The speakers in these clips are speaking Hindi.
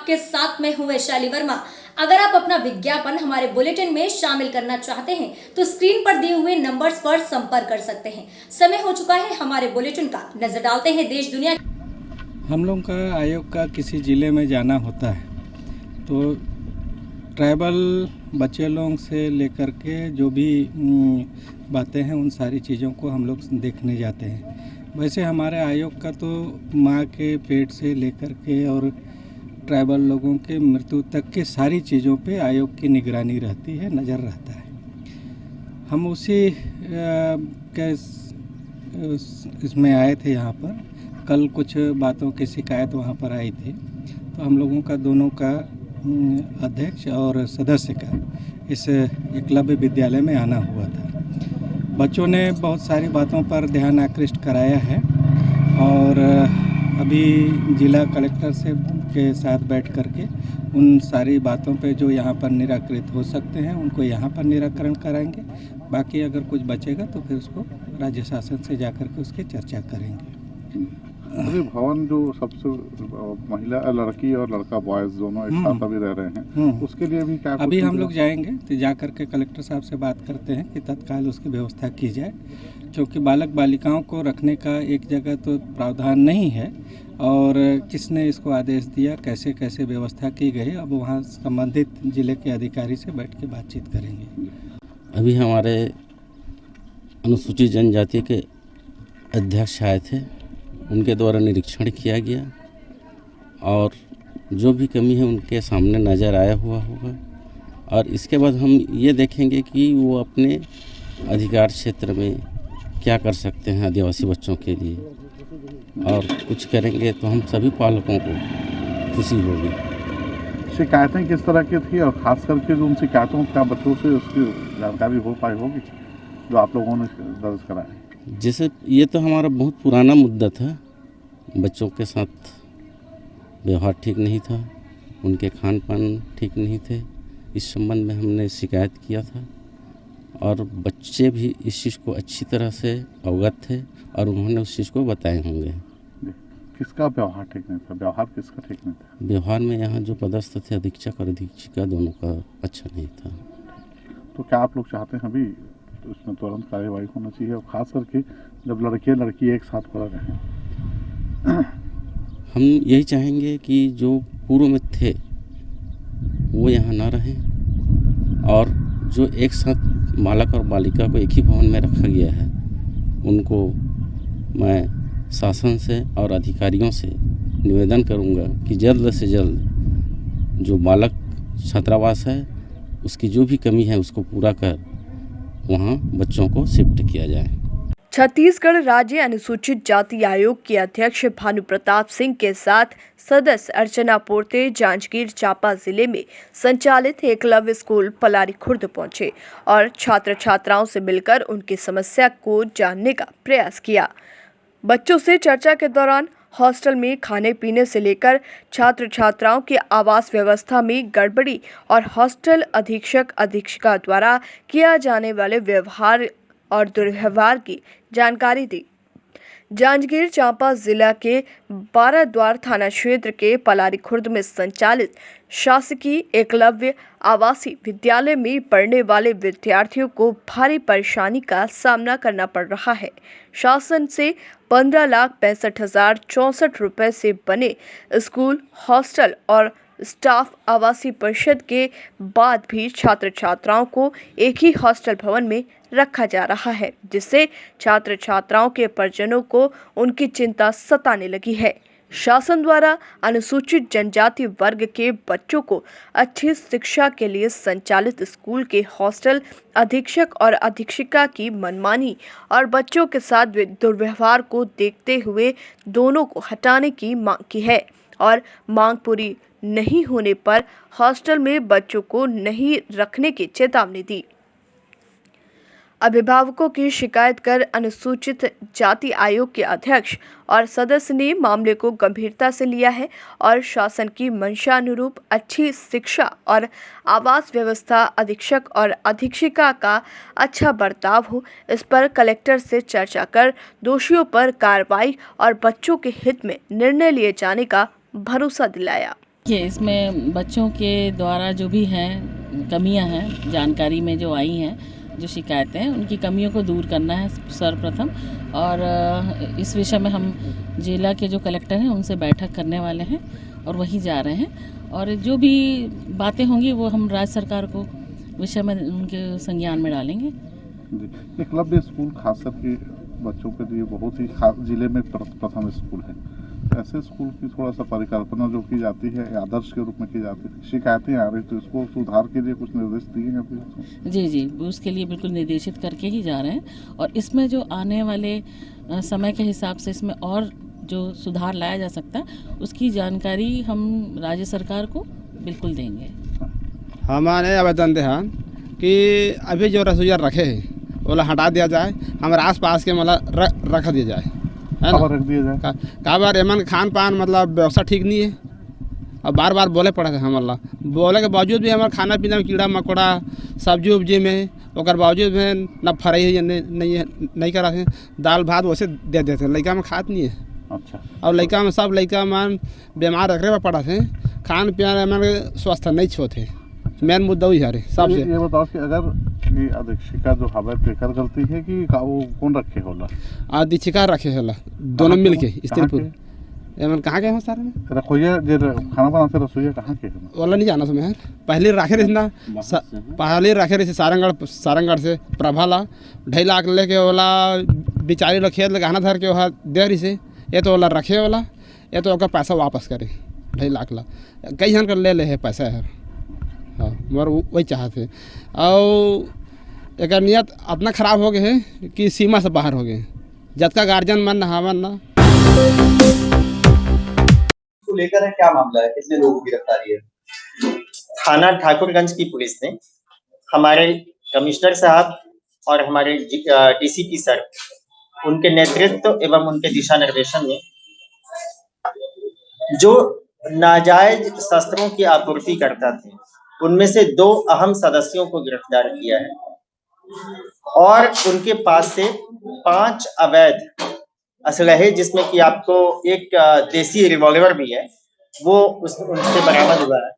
आपके साथ मैं हूं वैशाली वर्मा। अगर आप अपना विज्ञापन हमारे बुलेटिन में शामिल करना चाहते हैं तो स्क्रीन पर दिए हुए नंबर्स पर संपर्क कर सकते हैं। समय हो चुका है हमारे बुलेटिन का, नजर डालते हैं देश दुनिया। हम लोग का आयोग का किसी ज़िले में जाना होता है तो ट्राइबल बच्चे लोगों से लेकर के जो भी बातें हैं उन सारी चीज़ों को हम लोग देखने जाते हैं। वैसे हमारे आयोग का तो माँ के पेट से लेकर के और ट्राइबल लोगों के मृत्यु तक के सारी चीज़ों पे आयोग की निगरानी रहती है, नज़र रहता है। हम उसी के इसमें आए थे यहाँ पर। कल कुछ बातों की शिकायत वहाँ पर आई थी तो हम लोगों का दोनों का अध्यक्ष और सदस्य का इस एकलव्य विद्यालय में आना हुआ था। बच्चों ने बहुत सारी बातों पर ध्यान आकृष्ट कराया है और अभी जिला कलेक्टर से के साथ बैठ करके उन सारी बातों पे जो यहाँ पर निराकृत हो सकते हैं उनको यहाँ पर निराकरण कराएंगे। बाकी अगर कुछ बचेगा तो फिर उसको राज्य शासन से जाकर के उसकी चर्चा करेंगे। अभी भवन जो सबसे महिला लड़की और लड़का बॉयज दोनों एक साथ अभी रह रहे हैं उसके लिए भी क्या अभी हम लोग जाएंगे तो जा करके कलेक्टर साहब से बात करते हैं कि तत्काल उसकी व्यवस्था की जाए, क्योंकि बालक बालिकाओं को रखने का एक जगह तो प्रावधान नहीं है और किसने इसको आदेश दिया, कैसे कैसे व्यवस्था की गई, अब वहाँ संबंधित जिले के अधिकारी से बैठ के बातचीत करेंगे। अभी हमारे अनुसूचित जनजाति के अध्यक्ष आए थे, उनके द्वारा निरीक्षण किया गया और जो भी कमी है उनके सामने नज़र आया हुआ होगा और इसके बाद हम ये देखेंगे कि वो अपने अधिकार क्षेत्र में क्या कर सकते हैं आदिवासी बच्चों के लिए और कुछ करेंगे तो हम सभी पालकों को खुशी होगी। शिकायतें किस तरह की थी और ख़ास करके जो उन शिकायतों का बच्चों से उसकी जानकारी हो पाई होगी जो आप लोगों ने दर्ज कराए? जैसे ये तो हमारा बहुत पुराना मुद्दा था, बच्चों के साथ व्यवहार ठीक नहीं था, उनके खान पान ठीक नहीं थे, इस संबंध में हमने शिकायत किया था और बच्चे भी इस चीज़ को अच्छी तरह से अवगत थे और उन्होंने उस चीज़ को बताए होंगे। किसका व्यवहार ठीक नहीं था? व्यवहार किसका ठीक नहीं था? व्यवहार में यहाँ जो पदस्थ थे अधीक्षक और अधीक्षिका दोनों का अच्छा नहीं था। तो क्या आप लोग चाहते हैं अभी तो इसमें तुरंत कार्यवाही होना चाहिए और ख़ास करके जब लड़के लड़की एक साथ पढ़ रहे हैं? हम यही चाहेंगे कि जो पूर्व में थे वो यहाँ ना रहें और जो एक साथ बालक और बालिका को एक ही भवन में रखा गया है उनको मैं शासन से और अधिकारियों से निवेदन करूँगा कि जल्द से जल्द जो बालक छात्रावास है उसकी जो भी कमी है उसको पूरा कर वहाँ बच्चों को शिफ्ट किया जाए। छत्तीसगढ़ राज्य अनुसूचित जाति आयोग के अध्यक्ष भानु प्रताप सिंह के साथ सदस्य अर्चना पोर्ते जांजगीर चांपा जिले में संचालित एकलव्य स्कूल पलारी खुर्द पहुंचे और छात्र छात्राओं से मिलकर उनकी समस्या को जानने का प्रयास किया। बच्चों से चर्चा के दौरान हॉस्टल में खाने पीने से लेकर छात्र छात्राओं के आवास व्यवस्था में गड़बड़ी और हॉस्टल अधीक्षक अधीक्षिका द्वारा किया जाने वाले व्यवहार और दुर्व्यवहार की जानकारी दी। जांजगीर चांपा जिला के बाराद्वार थाना क्षेत्र के पलारी खुर्द में संचालित शासकीय एकलव्य आवासीय विद्यालय में पढ़ने वाले विद्यार्थियों को भारी परेशानी का सामना करना पड़ रहा है। शासन से 15,65,064 रुपए से बने स्कूल, हॉस्टल और स्टाफ आवासीय परिषद के बाद भी छात्र छात्राओं को एक ही हॉस्टल भवन में रखा जा रहा है, जिससे छात्र छात्राओं के परिजनों को उनकी चिंता सताने लगी है। शासन द्वारा अनुसूचित जनजाति वर्ग के बच्चों को अच्छी शिक्षा के लिए संचालित स्कूल के हॉस्टल अधीक्षक और अधीक्षिका की मनमानी और बच्चों के साथ दुर्व्यवहार को देखते हुए दोनों को हटाने की मांग की है और मांग पूरी नहीं होने पर हॉस्टल में बच्चों को नहीं रखने की चेतावनी दी। अभिभावकों की शिकायत कर अनुसूचित जाति आयोग के अध्यक्ष और सदस्य ने मामले को गंभीरता से लिया है और शासन की मंशा अनुरूप अच्छी शिक्षा और आवास व्यवस्था, अधीक्षक और अधीक्षिका का अच्छा बर्ताव हो, इस पर कलेक्टर से चर्चा कर दोषियों पर कार्रवाई और बच्चों के हित में निर्णय लिए जाने का भरोसा दिलाया। देखिए, इसमें बच्चों के द्वारा जो भी हैं कमियां हैं, जानकारी में जो आई हैं, जो शिकायतें हैं, उनकी कमियों को दूर करना है सर्वप्रथम। और इस विषय में हम जिला के जो कलेक्टर हैं उनसे बैठक करने वाले हैं और वहीं जा रहे हैं। और जो भी बातें होंगी वो हम राज्य सरकार को विषय में उनके संज्ञान में डालेंगे। जी, एकलव्य स्कूल खास करके बच्चों के लिए बहुत ही खास जिले में प्रथम स्कूल है। ऐसे स्कूल की थोड़ा सा परिकल्पना जो की जाती है आदर्श के रूप में की जाती है, शिकायतें आ रही तो इसको सुधार के लिए कुछ निर्देश दिए हैं अभी? जी, उसके लिए बिल्कुल निर्देशित करके ही जा रहे हैं। और इसमें जो आने वाले समय के हिसाब से इसमें और जो सुधार लाया जा सकता है उसकी जानकारी हम राज्य सरकार को बिल्कुल देंगे। हमारे आवेदन दे हैं कि अभी जो रसोईया रखे हैं वो हटा दिया जाए, हमारे आसपास के मतलब रख दिया जाए, है ना, रख दिया जाए। का बार एमन खान पान मतलब व्यवस्था ठीक नहीं है और बार बार बोले पड़े थे हमारा, बोले के बावजूद भी हमारे खाना पीना में कीड़ा मकोड़ा सब्जी उब्जी में और बावजूद में न फराई है नहीं करा थे, दाल भात वैसे दे देते लड़का में खात नहीं है। अच्छा। और लड़का में सब लड़का में बीमार रखे हुए पड़ा थे, खान पीना में स्वस्थ नहीं छोते, मेन मुद्दा वही है सबसे। ये बताओ कि अगर ये अधीक्षिका जो हवा तेकर गलती है कि वो कौन रखे होला? अधीक्षिका रखे होला दोनों मिल के स्त्रीपुर एमन कहाँ के हैं सर में रसोईया जो खाना बनाते रसोईया कहाँ के हैं? वाला नहीं जाना समय पहले रखे रही ना, पहले रखे रही सारंगढ़ से प्रभाला ढाई लाख लेके वाला बिचारी लोग खेत लगाना धर के वहाँ दे रही से, ये तो वाला रखे वाला, ये तो पैसा वापस करे 2.5 लाख ला कई जन कर ले है पैसा है। हाँ मगर वही चाहते और एक नियत इतना खराब हो गए है कि सीमा से बाहर हो गए, जब का गार्जियन मन नहावन ना को लेकर है, क्या मामला है, कितने लोगों की गिरफ्तारी है? थाना ठाकुरगंज की पुलिस ने हमारे कमिश्नर साहब और हमारे डीसीपी सर उनके नेतृत्व एवं उनके दिशा निर्देशन में जो नाजायज शस्त्रों की आपूर्ति करता थे उनमें से 2 अहम सदस्यों को गिरफ्तार किया है और उनके पास से 5 अवैध असलहे जिसमें कि आपको एक देसी रिवॉल्वर भी है वो उनसे बरामद हुआ है।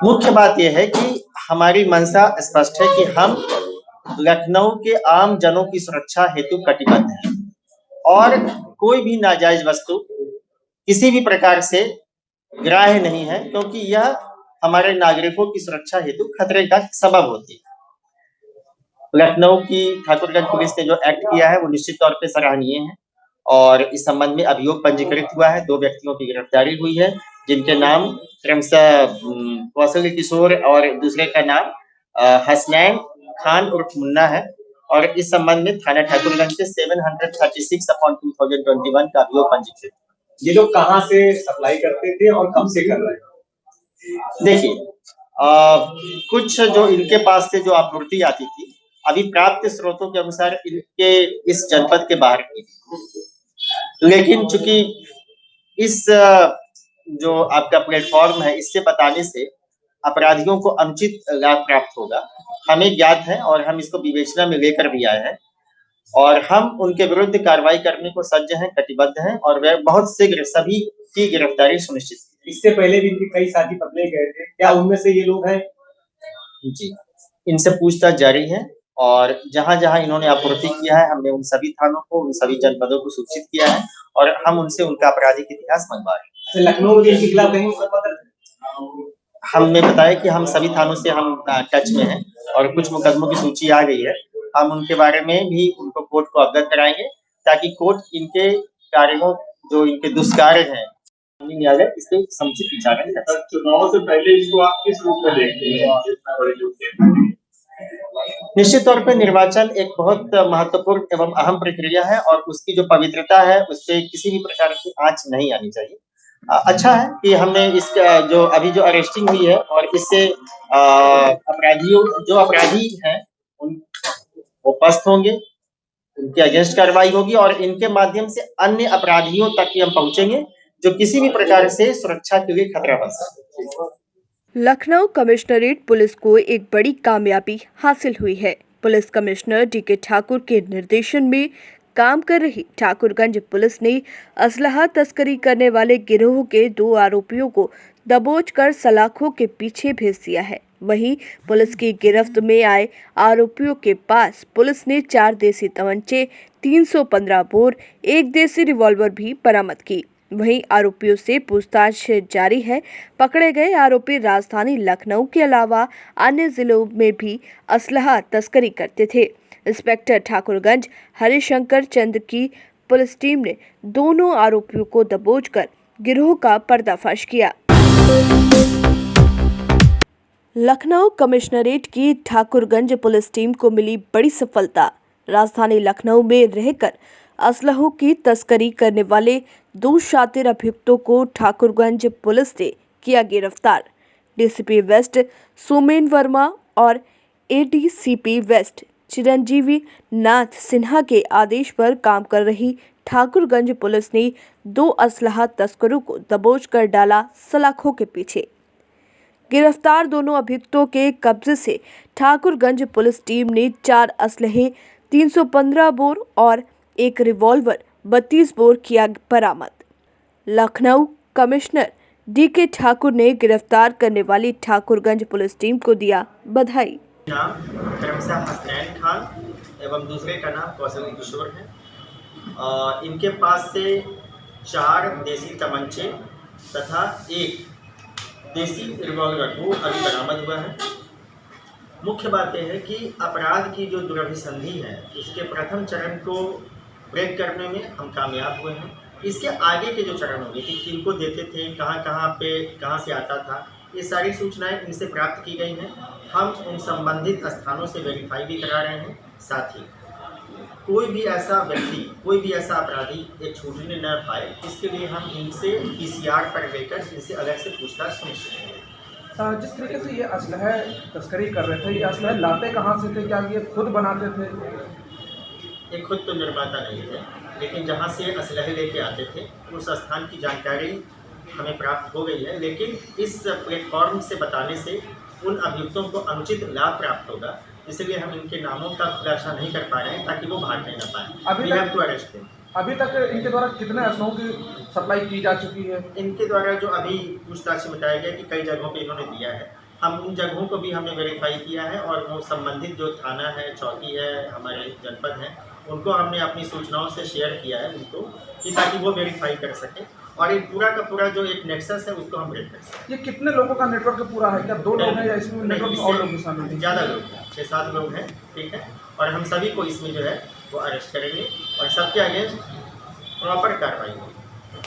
मुख्य बात यह है कि हमारी मंशा स्पष्ट है कि हम लखनऊ के आम जनों की सुरक्षा हेतु कटिबद्ध हैं और कोई भी नाजायज वस्तु किसी भी प्रकार से ग्राह्य नहीं है, क्योंकि यह हमारे नागरिकों की सुरक्षा हेतु खतरे का सबब होती है। लखनऊ की ठाकुरगंज पुलिस ने जो एक्ट किया है वो निश्चित तौर पे सराहनीय है और इस संबंध में अभियोग पंजीकृत हुआ है। 2 व्यक्तियों की गिरफ्तारी हुई है जिनके नाम क्रमशः कौशल किशोर और दूसरे का नाम हसनैन खान उर्फ मुन्ना है और इस संबंध में थाना ठाकुरगंज से 736/2021 का अभियोग पंजीकृत। ये लोग कहाँ से सप्लाई करते थे और कब से कर रहे हैं? देखिए, कुछ जो इनके पास से जो आपूर्ति आती थी अभी प्राप्त स्रोतों के अनुसार इनके इस जनपद के बाहर की, लेकिन चूंकि इस जो आपका प्लेटफॉर्म है इससे बताने से अपराधियों को अनुचित लाभ प्राप्त होगा, हमें ज्ञात है और हम इसको विवेचना में लेकर भी आए हैं और हम उनके विरुद्ध कार्रवाई करने को सज्ज हैं, कटिबद्ध हैं और वह बहुत शीघ्र सभी की गिरफ्तारी सुनिश्चित की। इससे पहले भी इनके कई साथी पकड़े गए थे, क्या उनमें से ये लोग हैं? जी, इनसे पूछताछ जारी है और जहां जहां इन्होंने आपूर्ति किया है हमने उन सभी थानों को, उन सभी जनपदों को सूचित किया है और हम उनसे उनका आपराधिक इतिहास मंगवा रहे हैं। लखनऊ में इनके खिलाफ कहीं मुकदमा दर्ज है? हमने बताया कि हम सभी थानों से हम टच में हैं और कुछ मुकदमों की सूची आ गई है, हम उनके बारे में भी उनको कोर्ट को अवगत कराएंगे ताकि कोर्ट इनके कार्यों जो इनके दुष्कार्य हैं न्यायालय इस पे समुचित विचार करें। चुनाव से पहले इसको आप किस रूप में देखते हैं? निश्चित तौर पे निर्वाचन एक बहुत महत्वपूर्ण एवं अहम प्रक्रिया है और उसकी जो पवित्रता है उससे किसी भी प्रकार की आंच नहीं आनी चाहिए। अच्छा है कि हमने इस जो अभी जो अरेस्टिंग हुई है और इससे अपराधियों जो अपराधी हैं उन वो पस्त होंगे, उनके अगेंस्ट कार्रवाई होगी और इनके माध्यम से अन्य अपराधियों तक ही हम पहुंचेंगे जो किसी भी प्रकार से सुरक्षा के लिए खतरा बन सकते हैं। लखनऊ कमिश्नरेट पुलिस को एक बड़ी कामयाबी हासिल हुई है। Police commissioner DK. ठाकुर के निर्देशन में काम कर रही ठाकुरगंज पुलिस ने असलहा तस्करी करने वाले गिरोह के 2 आरोपियों को दबोचकर सलाखों के पीछे भेज दिया है। वहीं पुलिस की गिरफ्त में आए आरोपियों के पास पुलिस ने 4 देसी तमंचे, 315 बोर, 1 देसी रिवॉल्वर भी बरामद की। वहीं आरोपियों से पूछताछ जारी है। पकड़े गए आरोपी राजधानी लखनऊ के अलावा अन्य जिलों में भी असलहा तस्करी करते थे। इंस्पेक्टर ठाकुरगंज हरिशंकर चंद की पुलिस टीम ने दोनों आरोपियों को दबोचकर गिरोह का पर्दाफाश किया। लखनऊ कमिश्नरेट की ठाकुरगंज पुलिस टीम को मिली बड़ी सफलता। राजधानी लखनऊ में रहकर असलहों की तस्करी करने वाले 2 शातिर अभियुक्तों को ठाकुरगंज पुलिस ने किया गिरफ्तार। डीसीपी वेस्ट सोमेन वर्मा और एडीसीपी वेस्ट चिरंजीवी नाथ सिन्हा के आदेश पर काम कर रही ठाकुरगंज पुलिस ने 2 असलहा तस्करों को दबोचकर डाला सलाखों के पीछे। गिरफ्तार दोनों अभियुक्तों के कब्जे से ठाकुरगंज पुलिस टीम ने 4 असलहे, 315 बोर और 1 रिवॉल्वर 32 बोर किया बरामद। लखनऊ कमिश्नर डीके ठाकुर ने गिरफ्तार करने वाली ठाकुरगंज पुलिस टीम को दिया बधाई। नाम क्रमशः हसनैन खान एवं दूसरे का नाम कौशल किशोर है। इनके पास से 4 देसी तमंचे तथा 1 देसी रिवॉल्वर वो अभी बरामद हुआ है। मुख्य बात यह है कि अपराध की जो दुरभिसंधि है उसके प्रथम चरण को ब्रेक करने में हम कामयाब हुए हैं। इसके आगे के जो चरण होंगे कि किनको देते थे, कहाँ से आता था, ये सारी सूचनाएं इनसे प्राप्त की गई हैं। हम उन संबंधित स्थानों से वेरीफाई भी करा रहे हैं। साथ ही कोई भी ऐसा व्यक्ति, कोई भी ऐसा अपराधी ये छूटने न पाए, इसके लिए हम इनसे PCR पर लेकर इनसे अलग से पूछताछ सुनिश्चित करेंगे। जिस तरीके से ये असलहा तस्करी कर रहे थे, ये असलहा लाते कहाँ से थे? क्या ये खुद बनाते थे? ये खुद तो निर्माता नहीं थे, लेकिन जहाँ से असलहे लेके आते थे उस स्थान की जानकारी हमें प्राप्त हो गई है। लेकिन इस प्लेटफॉर्म से बताने से उन अभियुक्तों को अनुचित लाभ प्राप्त होगा, इसलिए हम इनके नामों का खुलासा नहीं कर पा रहे हैं ताकि वो भागने न पाए। अभी तक इनके द्वारा कितने असलहों की सप्लाई की जा चुकी है? इनके द्वारा जो अभी पूछताछ से बताया गया कि कई जगहों पे इन्होंने दिया है। हम उन जगहों को भी हमने वेरीफाई किया है और वो संबंधित जो थाना है, चौकी है, हमारे जनपद हैं, उनको हमने अपनी सूचनाओं से शेयर किया है उनको, कि ताकि वो वेरीफाई कर सकें और ये पूरा का पूरा जो एक नेक्सस है उसको हम ब्रेक कर सकें। ये कितने लोगों का नेटवर्क पूरा है? क्या 2 लोग हैं या इसमें नेटवर्क में और लोग भी शामिल हैं? ज़्यादा लोग हैं, 6-7 लोग हैं, ठीक है। और हम सभी को इसमें जो है वो अरेस्ट करेंगे और सबके अगेंस्ट प्रॉपर कार्रवाई होगी।